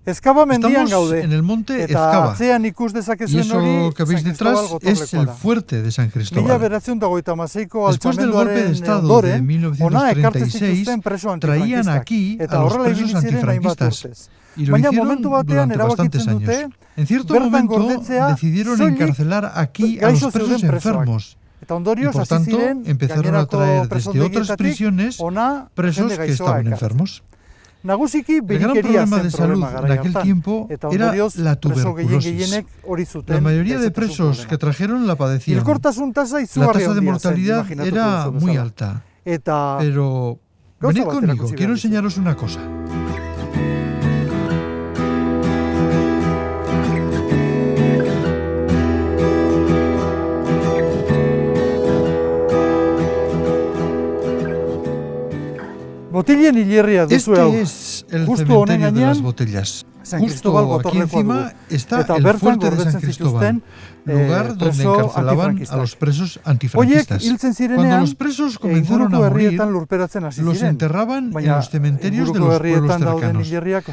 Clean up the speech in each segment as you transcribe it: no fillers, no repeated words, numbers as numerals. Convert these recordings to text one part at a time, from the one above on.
Estamos en el monte Ezkaba, y eso que veis detrás es el fuerte de San Cristóbal. Después del golpe de Estado de 1936, traían aquí a los presos antifranquistas, y lo hicieron durante bastantes años. En cierto momento decidieron encarcelar aquí a los presos enfermos, y por tanto empezaron a traer desde otras prisiones presos que estaban enfermos. El gran problema de salud en aquel tiempo era la tuberculosis. La mayoría de presos que trajeron la padecían. La tasa de mortalidad era muy alta. Pero venid conmigo, quiero enseñaros una cosa. Este es el cementerio de las botellas. Justo aquí encima está el fuerte de San Cristóbal, lugar donde encarcelaban a los presos antifranquistas. Cuando los presos comenzaron a morir, los enterraban en los cementerios de los pueblos cercanos.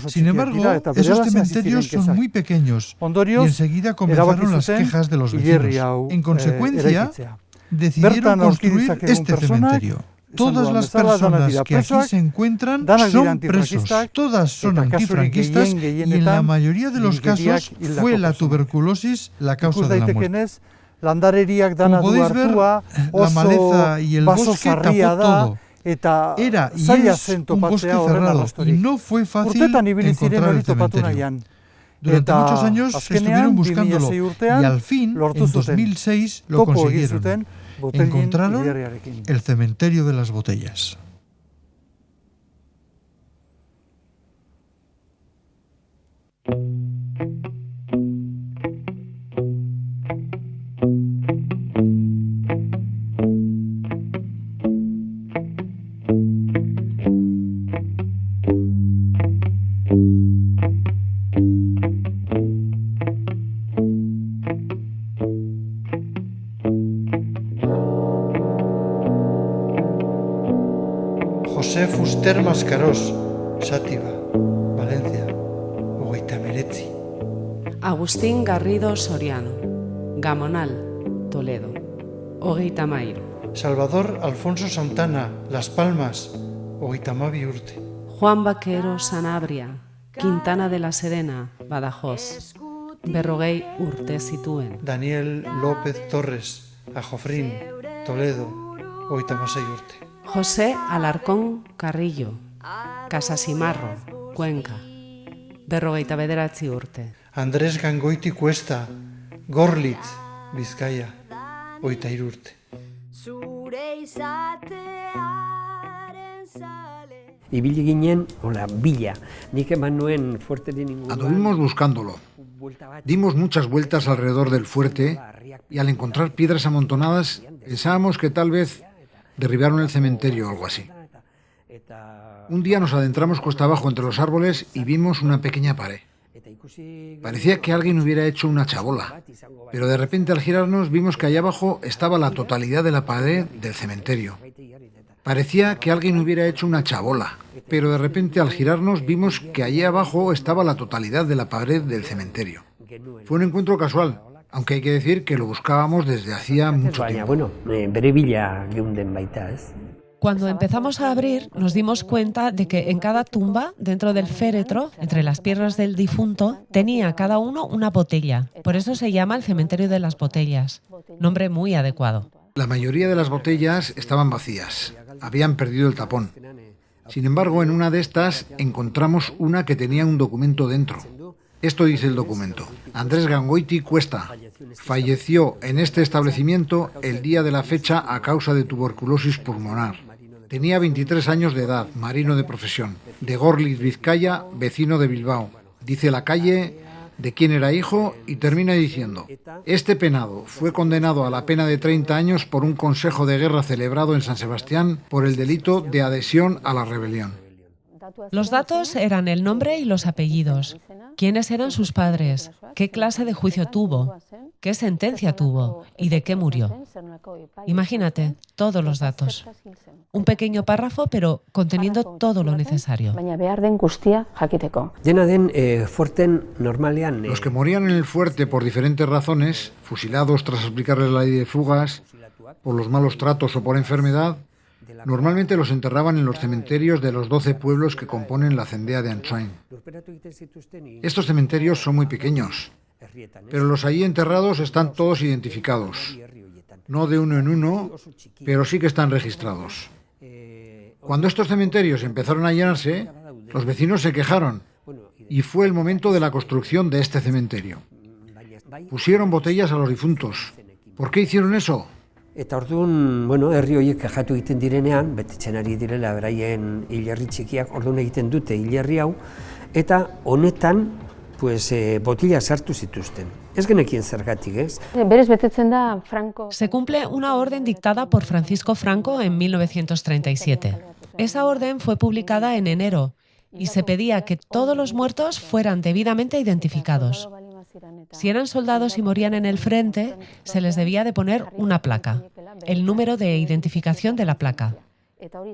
Sin embargo, esos cementerios son muy pequeños y enseguida comenzaron las quejas de los vecinos. En consecuencia, decidieron construir este cementerio. Todas las personas que aquí se encuentran son presos, todas son antifranquistas y en la mayoría de los casos fue la tuberculosis la causa de la muerte. Como podéis ver, la maleza y el bosque tapó todo. Era y es un bosque cerrado y no fue fácil encontrar el cementerio. Durante muchos años estuvieron buscándolo y al fin, en 2006, lo consiguieron. Encontraron el cementerio de las botellas. José Fuster Mascarós, Sátiva, Valencia, Hogeita Hemeretzi. Agustín Garrido Soriano, Gamonal, Toledo, Hogeita Hamairu. Salvador Alfonso Santana, Las Palmas, Hogeita Hamabi urte. Juan Vaquero Sanabria, Quintana de la Serena, Badajoz, Berrogei urte zituen. Daniel López Torres, Ajofrín, Toledo, Hogeita Hamasei urte. José Alarcón Carrillo, Casasimarro, Cuenca, Berrogeita bederatzi urte. Andrés Gangoiti Cuesta, Gorlitz, Bizkaia, Hogeita hiru urte. Ibili ginen, bila, nik eman nuen fuertearen inguruan. Anduvimos buscándolo. Dimos muchas vueltas alrededor del fuerte y al encontrar piedras amontonadas pensábamos que tal vez derribaron el cementerio o algo así. Un día nos adentramos cuesta abajo entre los árboles y vimos una pequeña pared. Parecía que alguien hubiera hecho una chabola, pero de repente al girarnos vimos que allá abajo estaba la totalidad de la pared del cementerio. Parecía que alguien hubiera hecho una chabola, pero de repente al girarnos vimos que allí abajo estaba la totalidad de la pared del cementerio. Fue un encuentro casual, aunque hay que decir que lo buscábamos desde hacía mucho tiempo. Cuando empezamos a abrir, nos dimos cuenta de que en cada tumba, dentro del féretro, entre las piernas del difunto, tenía cada uno una botella. Por eso se llama el cementerio de las botellas. Nombre muy adecuado. La mayoría de las botellas estaban vacías, habían perdido el tapón. Sin embargo, en una de estas encontramos una que tenía un documento dentro. Esto dice el documento. Andrés Gangoiti Cuesta falleció en este establecimiento el día de la fecha a causa de tuberculosis pulmonar. Tenía 23 años de edad, marino de profesión, de Gorlitz, Vizcaya, vecino de Bilbao. Dice la calle, de quién era hijo y termina diciendo: este penado fue condenado a la pena de 30 años por un consejo de guerra celebrado en San Sebastián por el delito de adhesión a la rebelión. Los datos eran el nombre y los apellidos, quiénes eran sus padres, qué clase de juicio tuvo, qué sentencia tuvo y de qué murió. Imagínate todos los datos. Un pequeño párrafo, pero conteniendo todo lo necesario. Los que morían en el fuerte por diferentes razones, fusilados tras aplicarles la ley de fugas, por los malos tratos o por enfermedad, normalmente los enterraban en los cementerios de los 12 pueblos que componen la cendea de Ansoain. Estos cementerios son muy pequeños, pero los allí enterrados están todos identificados. No de uno en uno, pero sí que están registrados. Cuando estos cementerios empezaron a llenarse, los vecinos se quejaron y fue el momento de la construcción de este cementerio. Pusieron botellas a los difuntos. ¿Por qué hicieron eso? Eta orduan, herri horiek kajatu egiten direnean, betetzen ari direla beraien hilerri txikiak, orduan egiten dute hilerri hau, eta honetan, botila sartu zituzten. Ez genekien zergatik, ez? Berez betetzen da Franco. Se cumple una orden dictada por Francisco Franco en 1937. Esa orden fue publicada en enero y se pedía que todos los muertos fueran debidamente identificados. Si eran soldados y morían en el frente, se les debía de poner una placa, el número de identificación de la placa.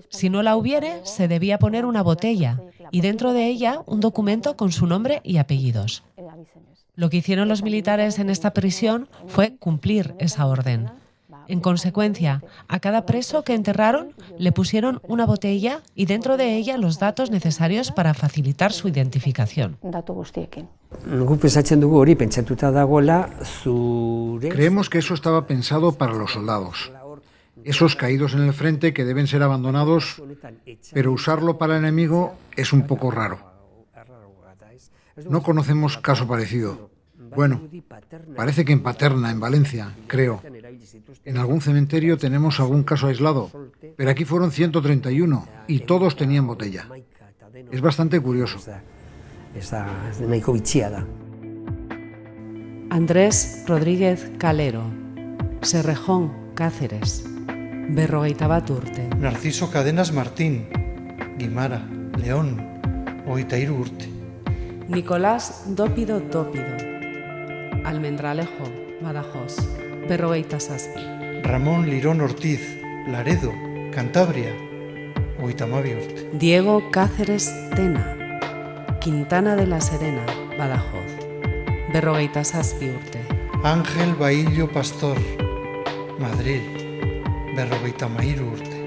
Si no la hubiere, se debía poner una botella y dentro de ella un documento con su nombre y apellidos. Lo que hicieron los militares en esta prisión fue cumplir esa orden. En consecuencia, a cada preso que enterraron le pusieron una botella y dentro de ella los datos necesarios para facilitar su identificación. Creemos que eso estaba pensado para los soldados. Esos caídos en el frente que deben ser abandonados, pero usarlo para el enemigo es un poco raro. No conocemos caso parecido. Bueno, parece que en Paterna, en Valencia, creo. En algún cementerio tenemos algún caso aislado, pero aquí fueron 131 y todos tenían botella. Es bastante curioso. Andrés Rodríguez Calero, Serrejón, Cáceres, 51 urte. Narciso Cadenas Martín, Guimara, León, 23 urte. Nicolás Dópido Dópido, Almendralejo, Badajoz, 57. Ramón Lirón Ortiz, Laredo, Cantabria, 89 urte. Diego Cáceres Tena, Quintana de la Serena, Badajoz, 57 urte. Ángel Baillo Pastor, Madrid, 53 urte.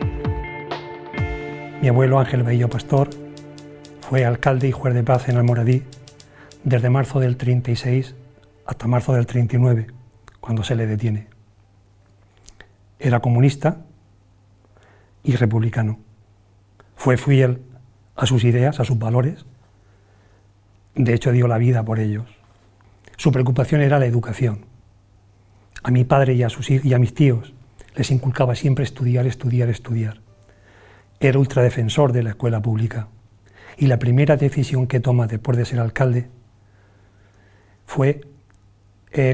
Mi abuelo Ángel Baillo Pastor fue alcalde y juez de paz en Almoradí desde marzo del 36 hasta marzo del 39, cuando se le detiene. Era comunista y republicano. Fue fiel a sus ideas, a sus valores. De hecho, dio la vida por ellos. Su preocupación era la educación. A mi padre y a mis tíos les inculcaba siempre estudiar, estudiar, estudiar. Era ultradefensor de la escuela pública. Y la primera decisión que toma después de ser alcalde fue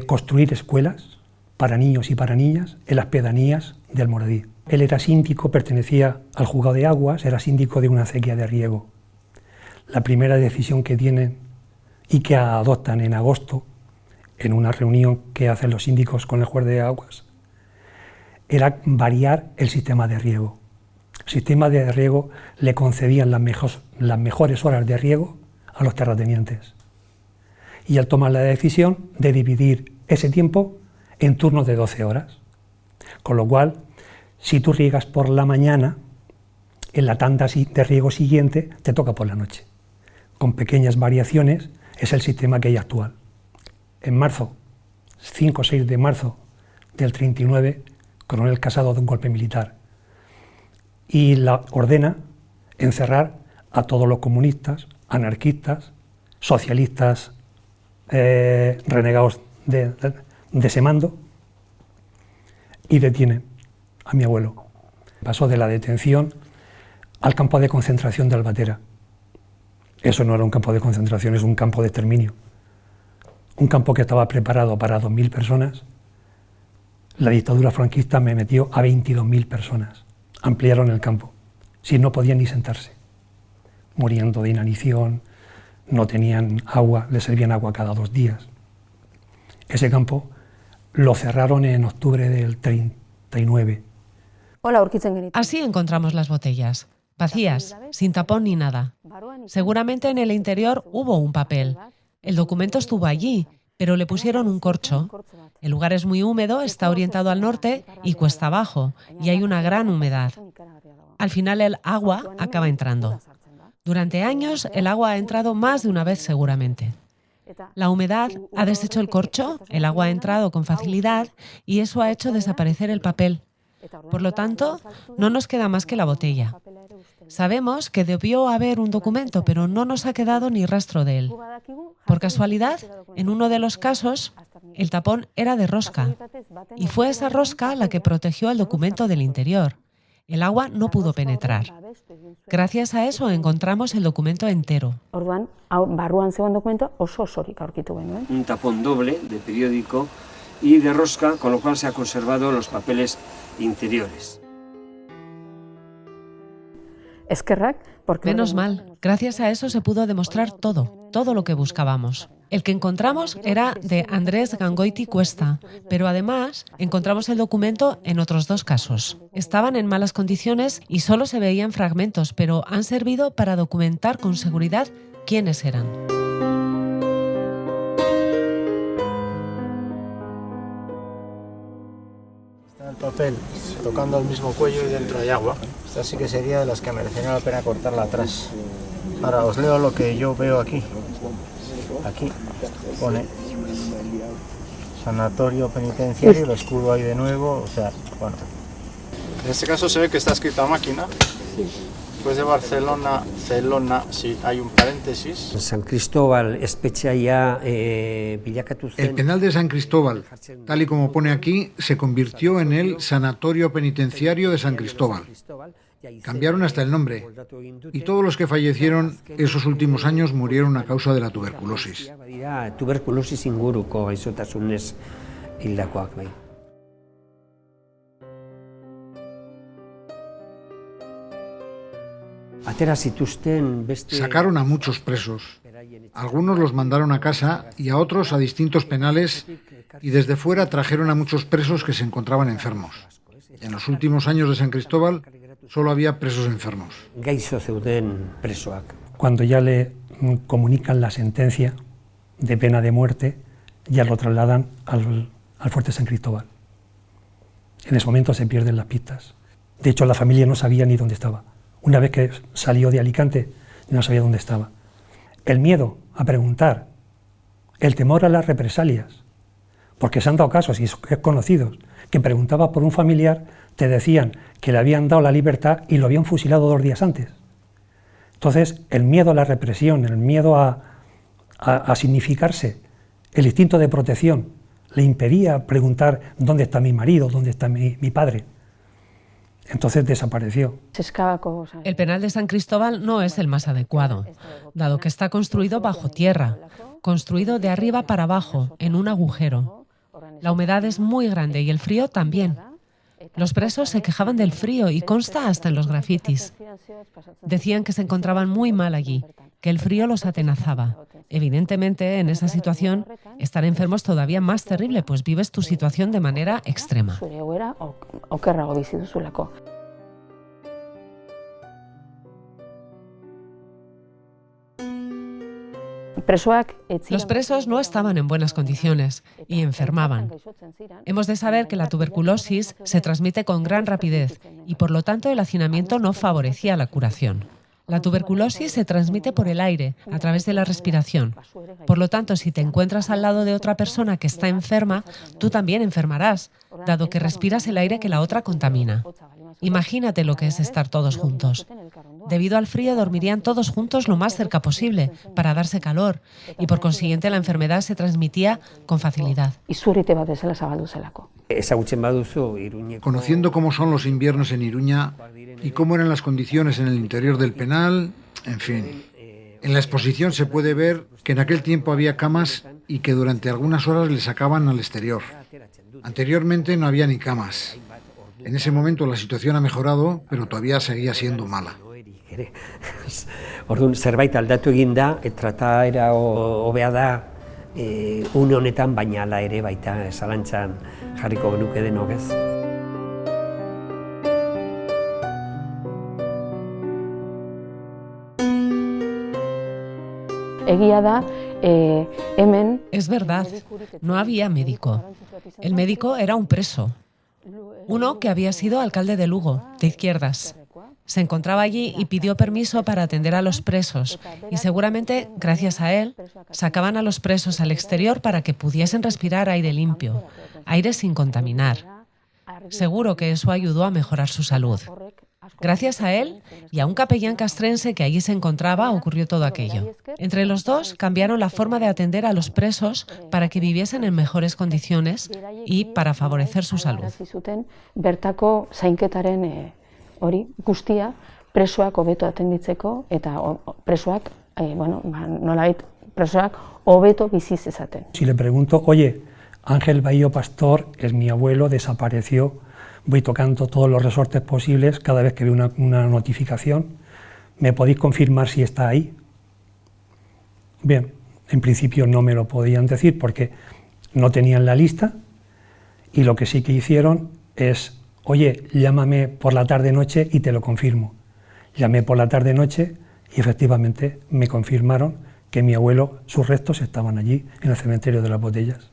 construir escuelas para niños y para niñas en las pedanías de Almoradí. Él era síndico, pertenecía al juzgado de aguas, era síndico de una acequia de riego. La primera decisión que tienen y que adoptan en agosto, en una reunión que hacen los síndicos con el juez de aguas, era variar el sistema de riego. El sistema de riego le concedían las mejores horas de riego a los terratenientes. Y él toma la decisión de dividir ese tiempo en turnos de 12 horas. Con lo cual, si tú riegas por la mañana, en la tanda de riego siguiente te toca por la noche. Con pequeñas variaciones es el sistema que hay actual. En marzo, 5 o 6 de marzo del 39, Coronel Casado da un golpe militar y la ordena encerrar a todos los comunistas, anarquistas, socialistas renegados de ese mando y detienen a mi abuelo. Pasó de la detención al campo de concentración de Albatera. Eso no era un campo de concentración, es un campo de exterminio. Un campo que estaba preparado para 2.000 personas. La dictadura franquista me metió a 22.000 personas. Ampliaron el campo. Si no podían ni sentarse. Muriendo de inanición, no tenían agua, les servían agua cada 2 días. Ese campo lo cerraron en octubre del 39. Así encontramos las botellas, vacías, sin tapón ni nada. Seguramente en el interior hubo un papel. El documento estuvo allí, pero le pusieron un corcho. El lugar es muy húmedo, está orientado al norte y cuesta abajo, y hay una gran humedad. Al final el agua acaba entrando. Durante años el agua ha entrado más de una vez seguramente. La humedad ha deshecho el corcho, el agua ha entrado con facilidad y eso ha hecho desaparecer el papel. Por lo tanto, no nos queda más que la botella. Sabemos que debió haber un documento, pero no nos ha quedado ni rastro de él. Por casualidad, en uno de los casos, el tapón era de rosca, y fue esa rosca la que protegió el documento del interior. El agua no pudo penetrar. Gracias a eso encontramos el documento entero. Un tapón doble de periódico y de rosca, con lo cual se han conservado los papeles interiores. Menos mal, gracias a eso se pudo demostrar todo lo que buscábamos. El que encontramos era de Andrés Gangoiti Cuesta, pero además encontramos el documento en otros 2 casos. Estaban en malas condiciones y solo se veían fragmentos, pero han servido para documentar con seguridad quiénes eran. Está el papel tocando el mismo cuello y dentro hay agua. Esta sí que sería de las que merecería la pena cortarla atrás. Ahora os leo lo que yo veo aquí. Aquí pone sanatorio penitenciario, el escudo ahí de nuevo, o sea, bueno. En este caso se ve que está escrito a máquina. Después de Barcelona, Celona, sí, hay un paréntesis. San Cristóbal, espetxeia bilakatu zen. El penal de San Cristóbal, tal y como pone aquí, se convirtió en el Sanatorio Penitenciario de San Cristóbal. Cambiaron hasta el nombre, y todos los que fallecieron esos últimos años murieron a causa de la tuberculosis. Tuberculosis inguruko gaixotasunez hildakoak bai. Sacaron a muchos presos. Algunos los mandaron a casa y a otros a distintos penales, y desde fuera trajeron a muchos presos que se encontraban enfermos. En los últimos años de San Cristóbal solo había presos enfermos. Cuando ya le comunican la sentencia de pena de muerte, ya lo trasladan al fuerte San Cristóbal. En ese momento se pierden las pistas. De hecho, la familia no sabía ni dónde estaba. Una vez que salió de Alicante, no sabía dónde estaba. El miedo a preguntar, el temor a las represalias, porque se han dado casos, y es conocidos, que preguntaba por un familiar, te decían que le habían dado la libertad y lo habían fusilado 2 días antes. Entonces, el miedo a la represión, el miedo a significarse, el instinto de protección, le impedía preguntar dónde está mi marido, dónde está mi padre. Entonces desapareció. El penal de San Cristóbal no es el más adecuado, dado que está construido bajo tierra, construido de arriba para abajo, en un agujero. La humedad es muy grande y el frío también. Los presos se quejaban del frío y consta hasta en los grafitis. Decían que se encontraban muy mal allí, que el frío los atenazaba. Evidentemente, en esa situación, estar enfermo es todavía más terrible, pues vives tu situación de manera extrema. Los presos no estaban en buenas condiciones y enfermaban. Hemos de saber que la tuberculosis se transmite con gran rapidez y por lo tanto el hacinamiento no favorecía la curación. La tuberculosis se transmite por el aire, a través de la respiración. Por lo tanto, si te encuentras al lado de otra persona que está enferma, tú también enfermarás, dado que respiras el aire que la otra contamina. Imagínate lo que es estar todos juntos. Debido al frío dormirían todos juntos lo más cerca posible, para darse calor, y por consiguiente la enfermedad se transmitía con facilidad. Conociendo cómo son los inviernos en Iruña y cómo eran las condiciones en el interior del penal, en fin. En la exposición se puede ver que en aquel tiempo había camas y que durante algunas horas les sacaban al exterior. Anteriormente no había ni camas. En ese momento la situación ha mejorado, pero todavía seguía siendo mala. Orduan zerbait aldatu egin da, trataera hobea da une honetan, baina hala ere baita zalantzan jarriko genuke denok, ez? Egia da, hemen... Es verdad, no había médico. El médico era un preso, uno que había sido alcalde de Lugo, de izquierdas. Se encontraba allí y pidió permiso para atender a los presos y seguramente, gracias a él, sacaban a los presos al exterior para que pudiesen respirar aire limpio, aire sin contaminar. Seguro que eso ayudó a mejorar su salud. Gracias a él y a un capellán castrense que allí se encontraba ocurrió todo aquello. Entre los dos cambiaron la forma de atender a los presos para que viviesen en mejores condiciones y para favorecer su salud. Bertako zainketaren hori guztia presoak hobeto atenditzeko eta presoak, nolabait presoak hobeto bizi zezaten. Si le pregunto, oye, Ángel Bahío Pastor es mi abuelo, desapareció, voy tocando todos los resortes posibles cada vez que veo una notificación, ¿me podéis confirmar si está ahí? Bien, en principio no me lo podían decir porque no tenían la lista y lo que sí que hicieron es: oye, llámame por la tarde-noche y te lo confirmo. Llamé por la tarde-noche y efectivamente me confirmaron que mi abuelo, sus restos estaban allí, en el cementerio de las Botellas.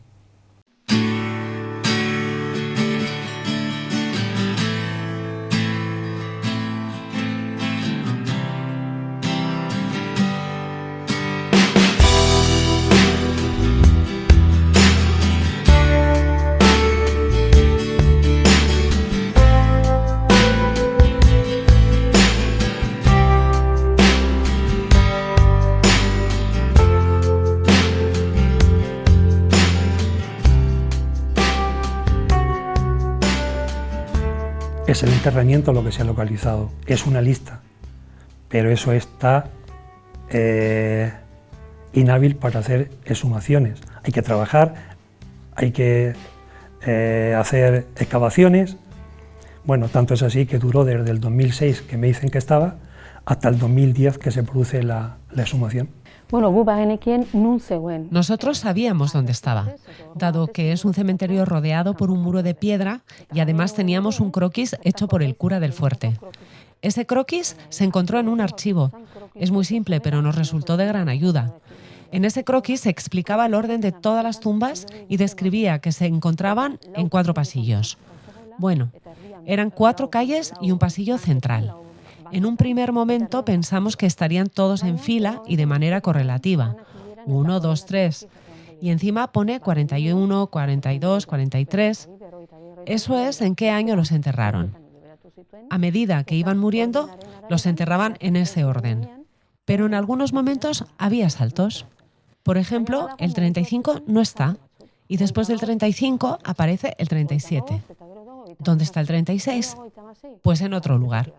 Es el enterramiento lo que se ha localizado, es una lista, pero eso está inhábil para hacer exhumaciones. Hay que trabajar, hay que hacer excavaciones. Bueno, tanto es así que duró desde el 2006, que me dicen que estaba, hasta el 2010 que se produce la exhumación. Nosotros sabíamos dónde estaba, dado que es un cementerio rodeado por un muro de piedra y además teníamos un croquis hecho por el cura del fuerte. Ese croquis se encontró en un archivo. Es muy simple, pero nos resultó de gran ayuda. En ese croquis se explicaba el orden de todas las tumbas y describía que se encontraban en 4 pasillos. Bueno, eran 4 calles y un pasillo central. En un primer momento pensamos que estarían todos en fila y de manera correlativa. 1, 2, 3. Y encima pone 41, 42, 43. Eso es en qué año los enterraron. A medida que iban muriendo, los enterraban en ese orden. Pero en algunos momentos había saltos. Por ejemplo, el 35 no está. Y después del 35 aparece el 37. ¿Dónde está el 36? Pues en otro lugar.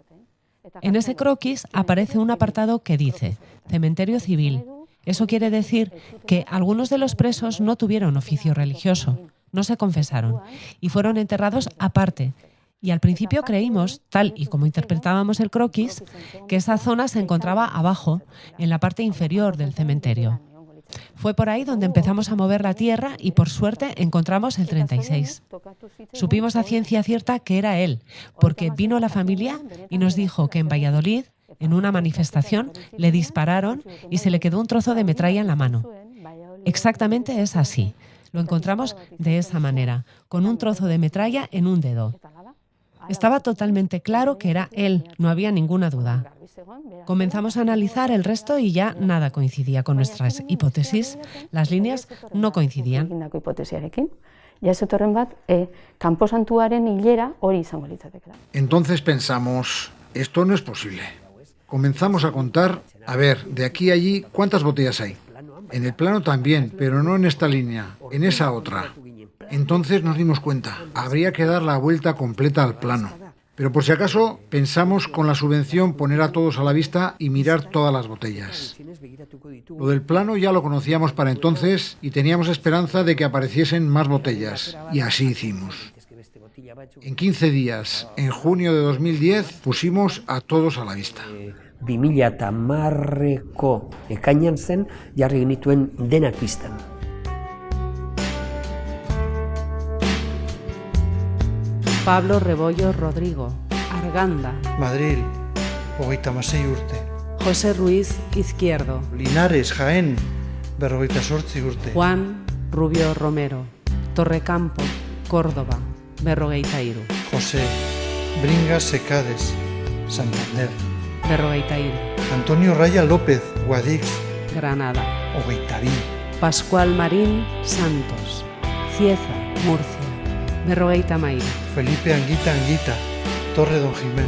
En ese croquis aparece un apartado que dice Cementerio Civil. Eso quiere decir que algunos de los presos no tuvieron oficio religioso, no se confesaron y fueron enterrados aparte. Y al principio creímos, tal y como interpretábamos el croquis, que esa zona se encontraba abajo, en la parte inferior del cementerio. Fue por ahí donde empezamos a mover la tierra y por suerte encontramos el 36. Supimos a ciencia cierta que era él, porque vino la familia y nos dijo que en Valladolid, en una manifestación, le dispararon y se le quedó un trozo de metralla en la mano. Exactamente es así. Lo encontramos de esa manera, con un trozo de metralla en un dedo. Estaba totalmente claro que era él, no había ninguna duda. Comenzamos a analizar el resto y ya nada coincidía con nuestras hipótesis. Las líneas no coincidían. Entonces pensamos, esto no es posible. Comenzamos a contar, a ver, de aquí a allí, ¿cuántas botellas hay? En el plano también, pero no en esta línea, en esa otra. Entonces nos dimos cuenta, habría que dar la vuelta completa al plano. Pero por si acaso, pensamos con la subvención poner a todos a la vista y mirar todas las botellas. Lo del plano ya lo conocíamos para entonces y teníamos esperanza de que apareciesen más botellas. Y así hicimos. En 15 días, en junio de 2010, pusimos a todos a la vista. 2010ko ekainean zen, jarri genituen denak pistan. Pablo Rebollo Rodrigo, Arganda. Madrid, 36 urte. José Ruiz Izquierdo. Linares, Jaén, 48 urte. Juan Rubio Romero, Torrecampo, Córdoba, 43. José Bringas Secades, Santander. 43. Antonio Raya López, Guadix, Granada. 22. Pascual Marín Santos, Cieza, Murcia, 43. Felipe Anguita, Torre Don Jimeno,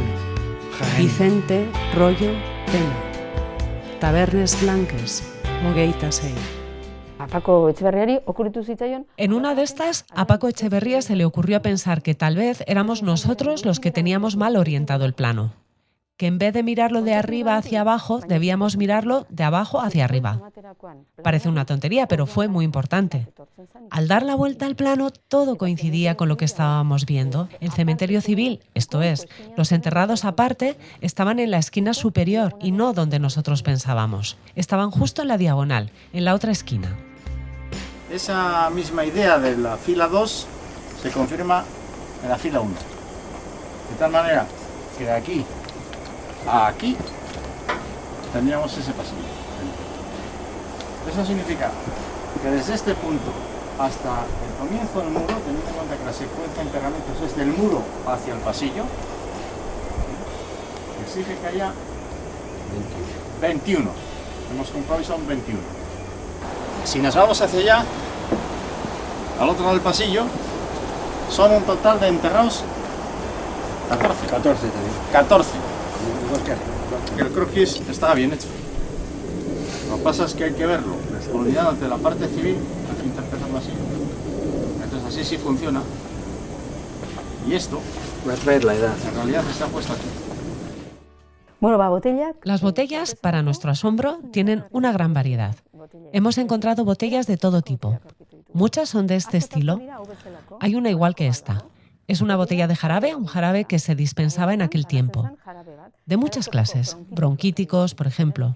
Jaén. Vicente Rollo Pena, Tabernes Blanques, 26. A Paco Etxeberriari okuritu zitzaion. En una de estas, a Paco Echeverría se le ocurrió pensar que tal vez éramos nosotros los que teníamos mal orientado el plano. Que en vez de mirarlo de arriba hacia abajo, debíamos mirarlo de abajo hacia arriba. Parece una tontería, pero fue muy importante. Al dar la vuelta al plano, todo coincidía con lo que estábamos viendo. El cementerio civil, esto es, los enterrados aparte, estaban en la esquina superior y no donde nosotros pensábamos. Estaban justo en la diagonal, en la otra esquina. Esa misma idea de la fila 2 se confirma en la fila 1. De tal manera que de aquí a aquí tendríamos ese pasillo. Eso significa que desde este punto hasta el comienzo del muro, teniendo en cuenta que la secuencia de enterramientos es del muro hacia el pasillo, exige que haya 21. Hemos comprobado y son 21. Si nos vamos hacia allá, al otro lado del pasillo, son un total de enterrados 14. 14 también. 14. El croquis está bien hecho. Lo que pasa es que hay que verlo olvidándote la parte civil, hay que interpretarlo así. Entonces así sí funciona. Y esto, va a traer la edad. En realidad está puesto aquí. Bueno, botella. Las botellas, para nuestro asombro, tienen una gran variedad. Hemos encontrado botellas de todo tipo. Muchas son de este estilo. Hay una igual que esta. Es una botella de jarabe, un jarabe que se dispensaba en aquel tiempo. De muchas clases, bronquíticos, por ejemplo.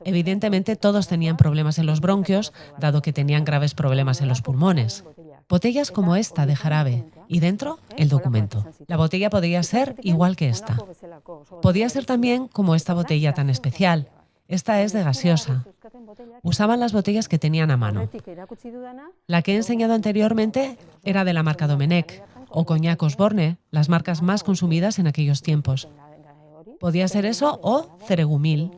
Evidentemente todos tenían problemas en los bronquios, dado que tenían graves problemas en los pulmones. Botellas como esta de jarabe, y dentro el documento. La botella podía ser igual que esta. Podía ser también como esta botella tan especial. Esta es de gaseosa. Usaban las botellas que tenían a mano. La que he enseñado anteriormente era de la marca Domenech, o Cognac Osborne, las marcas más consumidas en aquellos tiempos. Podía ser eso o ceregumil.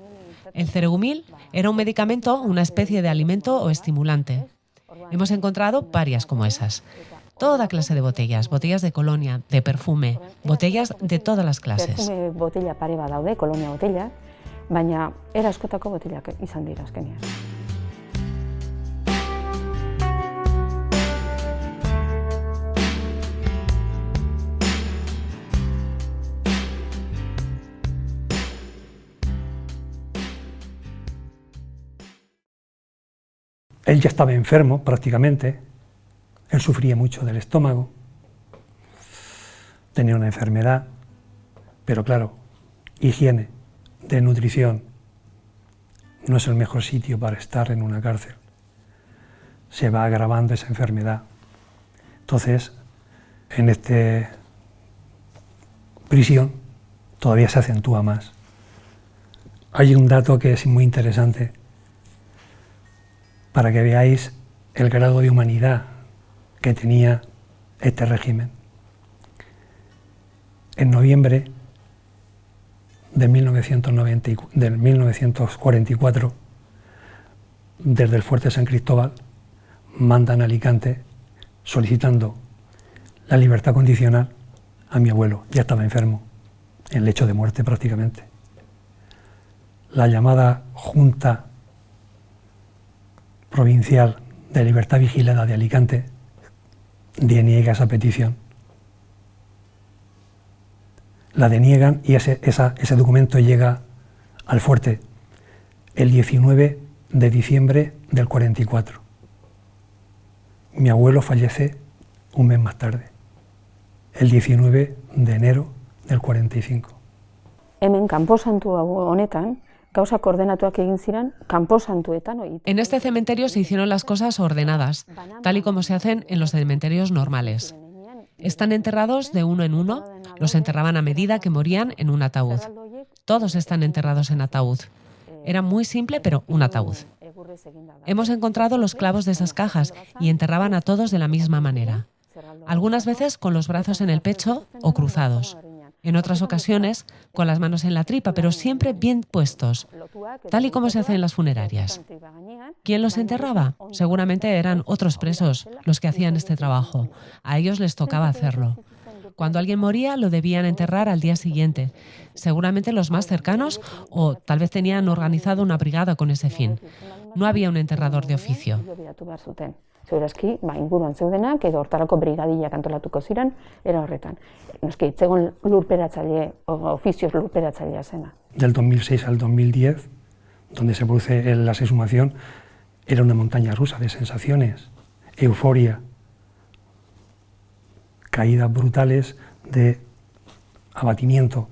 El ceregumil era un medicamento, una especie de alimento o estimulante. Hemos encontrado varias como esas. Toda clase de botellas, botellas de colonia, de perfume, botellas de todas las clases. Perfume botella pare bat daude, kolonia botella, baina era askotako botellak izan dira azkenean. Él ya estaba enfermo prácticamente, él sufría mucho del estómago, tenía una enfermedad, pero claro, higiene, de nutrición, no es el mejor sitio para estar en una cárcel. Se va agravando esa enfermedad. Entonces, en esta prisión todavía se acentúa más. Hay un dato que es muy interesante para que veáis el grado de humanidad que tenía este régimen. En noviembre de 1944, desde el fuerte San Cristóbal, mandan a Alicante solicitando la libertad condicional a mi abuelo. Ya estaba enfermo, en lecho de muerte prácticamente. La llamada Junta Provincial de Libertad Vigilada de Alicante deniega esa petición. La deniegan y ese documento llega al fuerte el 19 de diciembre del 44. Mi abuelo fallece un mes más tarde, el 19 de enero del 45. Hemen kanposantu honetan, gauzak ordenatuak egin ziren, kanposantuetan. En este cementerio se hicieron las cosas ordenadas, tal y como se hacen en los cementerios normales. Están enterrados de uno en uno, los enterraban a medida que morían en un ataúd. Todos están enterrados en ataúd. Era muy simple, pero un ataúd. Hemos encontrado los clavos de esas cajas y enterraban a todos de la misma manera. Algunas veces con los brazos en el pecho o cruzados. En otras ocasiones con las manos en la tripa, pero siempre bien puestos, tal y como se hace en las funerarias. ¿Quién los enterraba? Seguramente eran otros presos los que hacían este trabajo. A ellos les tocaba hacerlo. Cuando alguien moría, lo debían enterrar al día siguiente. Seguramente los más cercanos, o tal vez tenían organizado una brigada con ese fin. No había un enterrador de oficio. Segurazki, inguruan zeudenak edo hortarako brigadillak antolatuko ziren, era horretan. Noski, itzegon lurperatzaile, ofizioz lurperatzailea zena. Del 2006 al 2010, donde se produce la exhumación, era una montaña rusa de sensaciones, euforia, caídas brutales de abatimiento,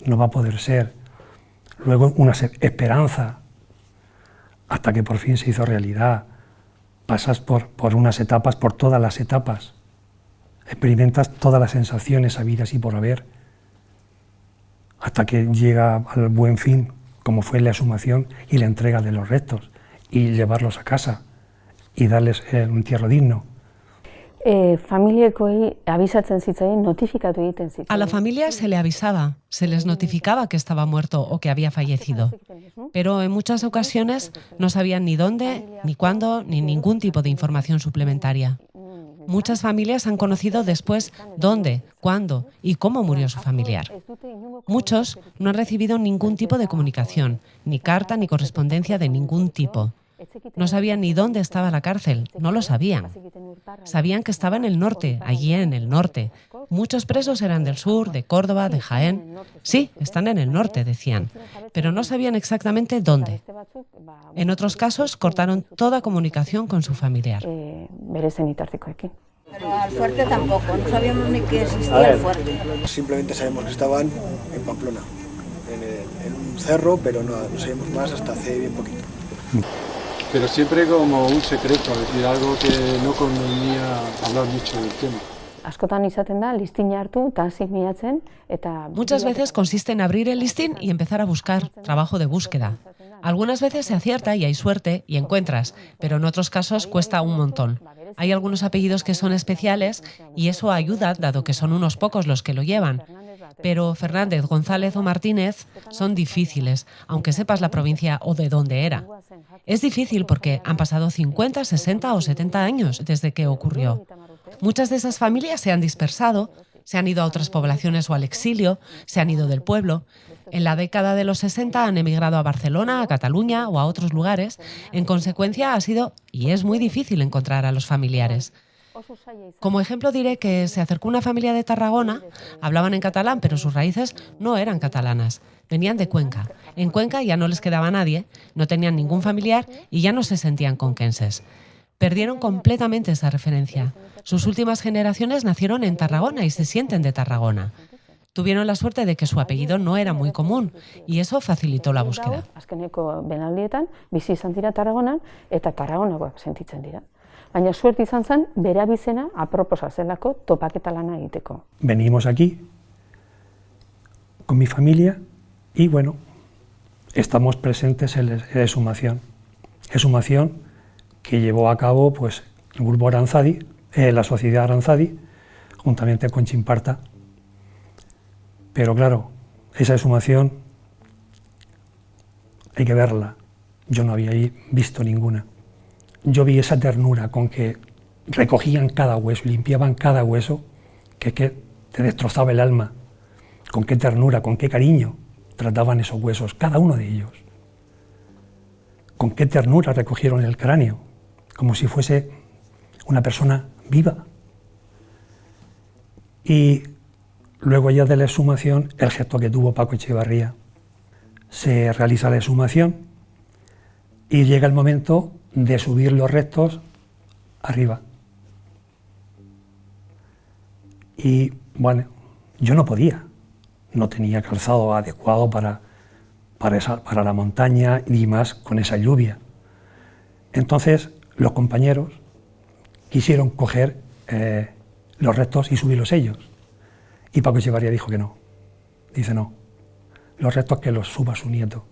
no va a poder ser, luego una esperanza, hasta que por fin se hizo realidad. Pasas por unas etapas, por todas las etapas, experimentas todas las sensaciones habidas y por haber, hasta que llega al buen fin, como fue la exhumación y la entrega de los restos, y llevarlos a casa, y darles un entierro digno. A la familia se le avisaba, se les notificaba que estaba muerto o que había fallecido. Pero en muchas ocasiones no sabían ni dónde, ni cuándo, ni ningún tipo de información suplementaria. Muchas familias han conocido después dónde, cuándo y cómo murió su familiar. Muchos no han recibido ningún tipo de comunicación, ni carta ni correspondencia de ningún tipo. No sabían ni dónde estaba la cárcel, no lo sabían. Sabían que estaba en el norte, allí en el norte. Muchos presos eran del sur, de Córdoba, de Jaén. Sí, están en el norte, decían, pero no sabían exactamente dónde. En otros casos, cortaron toda comunicación con su familiar. Pero al fuerte tampoco, no sabíamos ni que existía el fuerte. Simplemente sabemos que estaban en Pamplona, en un cerro, pero no sabíamos más hasta hace bien poquito. Pero siempre como un secreto, es decir, algo que no convenía hablar mucho del tema. Muchas veces consiste en abrir el listín y empezar a buscar, trabajo de búsqueda. Algunas veces se acierta y hay suerte y encuentras, pero en otros casos cuesta un montón. Hay algunos apellidos que son especiales y eso ayuda, dado que son unos pocos los que lo llevan. Pero Fernández, González o Martínez son difíciles, aunque sepas la provincia o de dónde era. Es difícil porque han pasado 50, 60 o 70 años desde que ocurrió. Muchas de esas familias se han dispersado, se han ido a otras poblaciones o al exilio, se han ido del pueblo. En la década de los 60 han emigrado a Barcelona, a Cataluña o a otros lugares. En consecuencia, ha sido y es muy difícil encontrar a los familiares. Como ejemplo diré que se acercó una familia de Tarragona, hablaban en catalán, pero sus raíces no eran catalanas, venían de Cuenca. En Cuenca ya no les quedaba nadie, no tenían ningún familiar y ya no se sentían conquenses. Perdieron completamente esa referencia. Sus últimas generaciones nacieron en Tarragona y se sienten de Tarragona. Tuvieron la suerte de que su apellido no era muy común y eso facilitó la búsqueda. Baina suerte izan zen, bere abizena aproposa zelako topaketa lana egiteko. Venimos aquí con mi familia y bueno, estamos presentes en la exhumación. Exhumación que llevó a cabo pues, el grupo Aranzadi, la sociedad Aranzadi, juntamente con Chimparta. Pero claro, esa exhumación hay que verla. Yo no había visto ninguna. Yo vi esa ternura con que recogían cada hueso, limpiaban cada hueso, que te destrozaba el alma. Con qué ternura, con qué cariño trataban esos huesos, cada uno de ellos. Con qué ternura recogieron el cráneo, como si fuese una persona viva. Y luego ya de la exhumación, el gesto que tuvo Paco Echevarría. Se realiza la exhumación y llega el momento de subir los restos arriba. Y bueno, yo no podía, no tenía calzado adecuado para la montaña y más con esa lluvia. Entonces los compañeros quisieron coger los restos y subirlos ellos. Y Paco Echevarría dijo que no. Dice no, los restos que los suba su nieto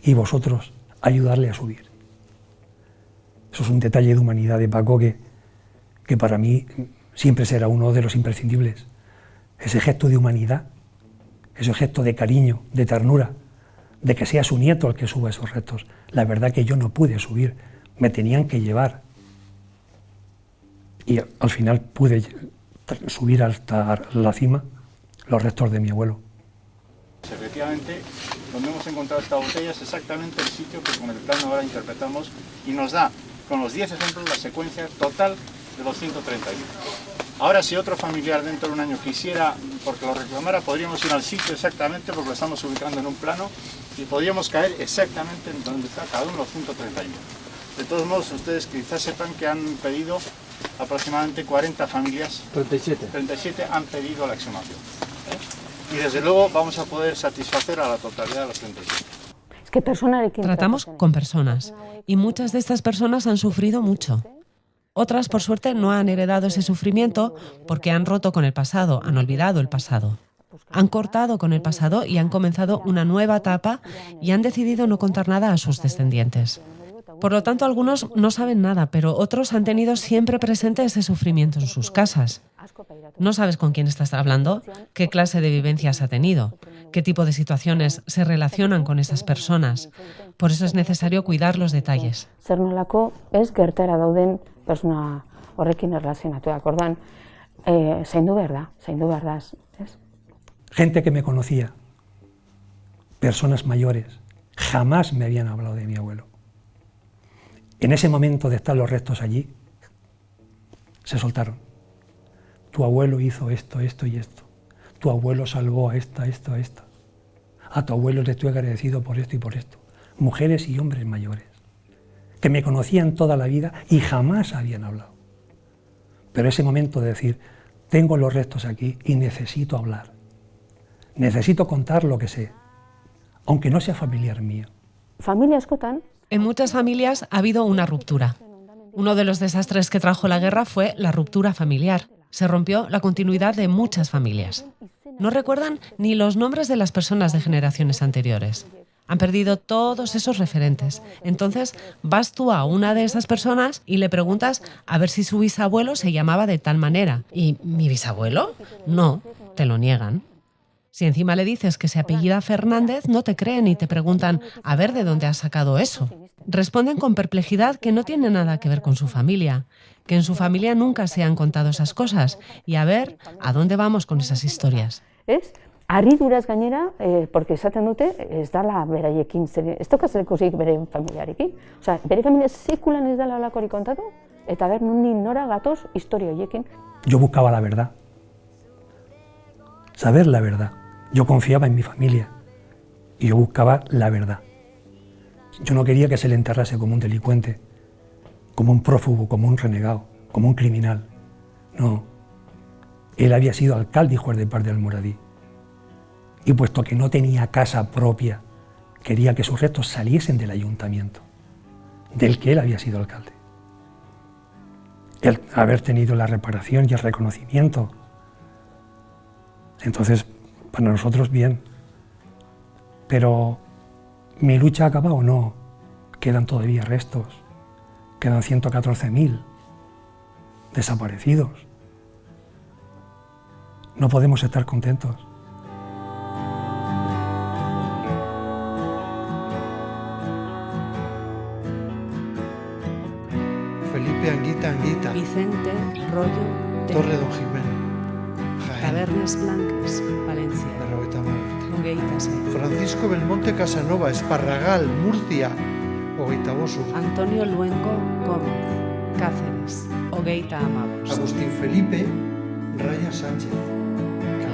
y vosotros ayudarle a subir. Eso es un detalle de humanidad de Paco que para mí siempre será uno de los imprescindibles. Ese gesto de humanidad, ese gesto de cariño, de ternura, de que sea su nieto el que suba esos restos. La verdad que yo no pude subir, me tenían que llevar. Y al final pude subir hasta la cima los restos de mi abuelo. Efectivamente, donde hemos encontrado esta botella es exactamente el sitio que con el plano ahora interpretamos y nos da, con los 10 ejemplos, la secuencia total de los 131. Ahora, si otro familiar dentro de un año quisiera, porque lo reclamara, podríamos ir al sitio exactamente, porque lo estamos ubicando en un plano, y podríamos caer exactamente en donde está cada uno de los 131. De todos modos, ustedes quizás sepan que han pedido aproximadamente 40 familias, 37 han pedido la exhumación. Y desde luego vamos a poder satisfacer a la totalidad de los 37. Tratamos con personas, y muchas de estas personas han sufrido mucho. Otras, por suerte, no han heredado ese sufrimiento porque han roto con el pasado, han olvidado el pasado. Han cortado con el pasado y han comenzado una nueva etapa y han decidido no contar nada a sus descendientes. Por lo tanto, algunos no saben nada, pero otros han tenido siempre presente ese sufrimiento en sus casas. No sabes con quién estás hablando, qué clase de vivencias ha tenido, qué tipo de situaciones se relacionan con esas personas. Por eso es necesario cuidar los detalles. Zer nolako ez gertara dauden persona horrekin erlazionatuak. Orduan, zaindu behar da, ez? Gente que me conocía, personas mayores, jamás me habían hablado de mi abuelo. En ese momento de estar los restos allí, se soltaron. Tu abuelo hizo esto, esto y esto. Tu abuelo salvó a esta. A tu abuelo le estoy agradecido por esto y por esto. Mujeres y hombres mayores, que me conocían toda la vida y jamás habían hablado. Pero ese momento de decir, tengo los restos aquí y necesito hablar. Necesito contar lo que sé, aunque no sea familiar mío. Familia askotan. En muchas familias ha habido una ruptura. Uno de los desastres que trajo la guerra fue la ruptura familiar. Se rompió la continuidad de muchas familias. No recuerdan ni los nombres de las personas de generaciones anteriores. Han perdido todos esos referentes. Entonces vas tú a una de esas personas y le preguntas a ver si su bisabuelo se llamaba de tal manera. ¿Y mi bisabuelo? No, te lo niegan. Si encima le dices que se apellida Fernández, no te creen y te preguntan a ver de dónde has sacado eso. Responden con perplejidad que no tiene nada que ver con su familia, que en su familia nunca se han contado esas cosas y a ver a dónde vamos con esas historias. ¿Es? Harriduraz gainera, porque esaten dute, ez dala beraiekin, ez dauka zerikusirik bere familiarekin. Osea, bere familia sekulan ez dala halakorik kontatu, eta ber, nora gatoz historia horiekin. Yo buscaba la verdad, saber la verdad. Yo confiaba en mi familia y yo buscaba la verdad. Yo no quería que se le enterrase como un delincuente, como un prófugo, como un renegado, como un criminal. No, él había sido alcalde y juez de paz de Almoradí. Y puesto que no tenía casa propia, quería que sus restos saliesen del ayuntamiento, del que él había sido alcalde. El haber tenido la reparación y el reconocimiento. Entonces, para nosotros bien. Pero, ¿mi lucha acaba o no? Quedan todavía restos. Quedan 114.000 desaparecidos. No podemos estar contentos. Felipe Anguita. Vicente Rollo Torre Don Jimeno. Tabernes Blanques, Valencia. Francisco Belmonte Casanova, Esparragal, Murcia, Hogeita Bosu. Antonio Luengo Gómez, Cáceres, Hogeita Amabos. Agustín Felipe Raya Sánchez,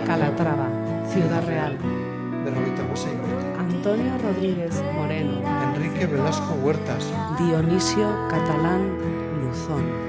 Calatrava, Ciudad Real. Berrogeita Masei. Antonio Rodríguez Moreno. Enrique Velasco Huertas. Dionisio Catalán Luzón.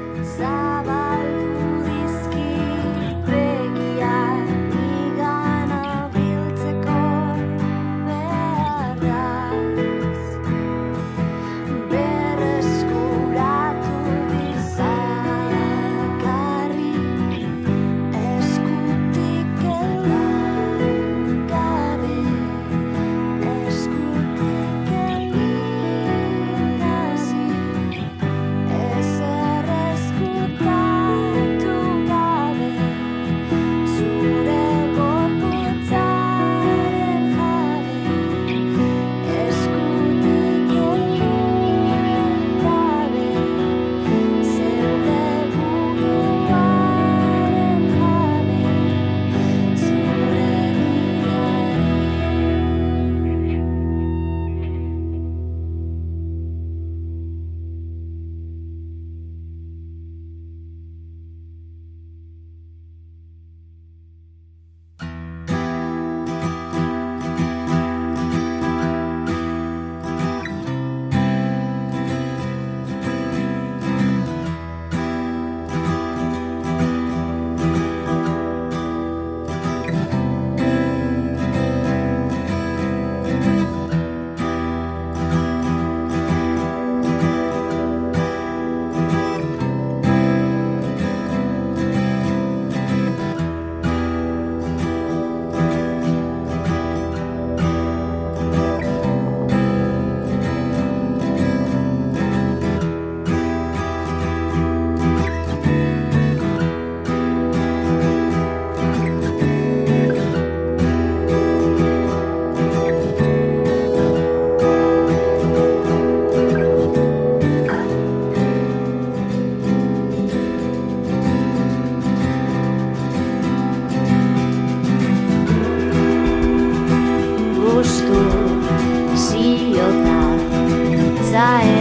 dying.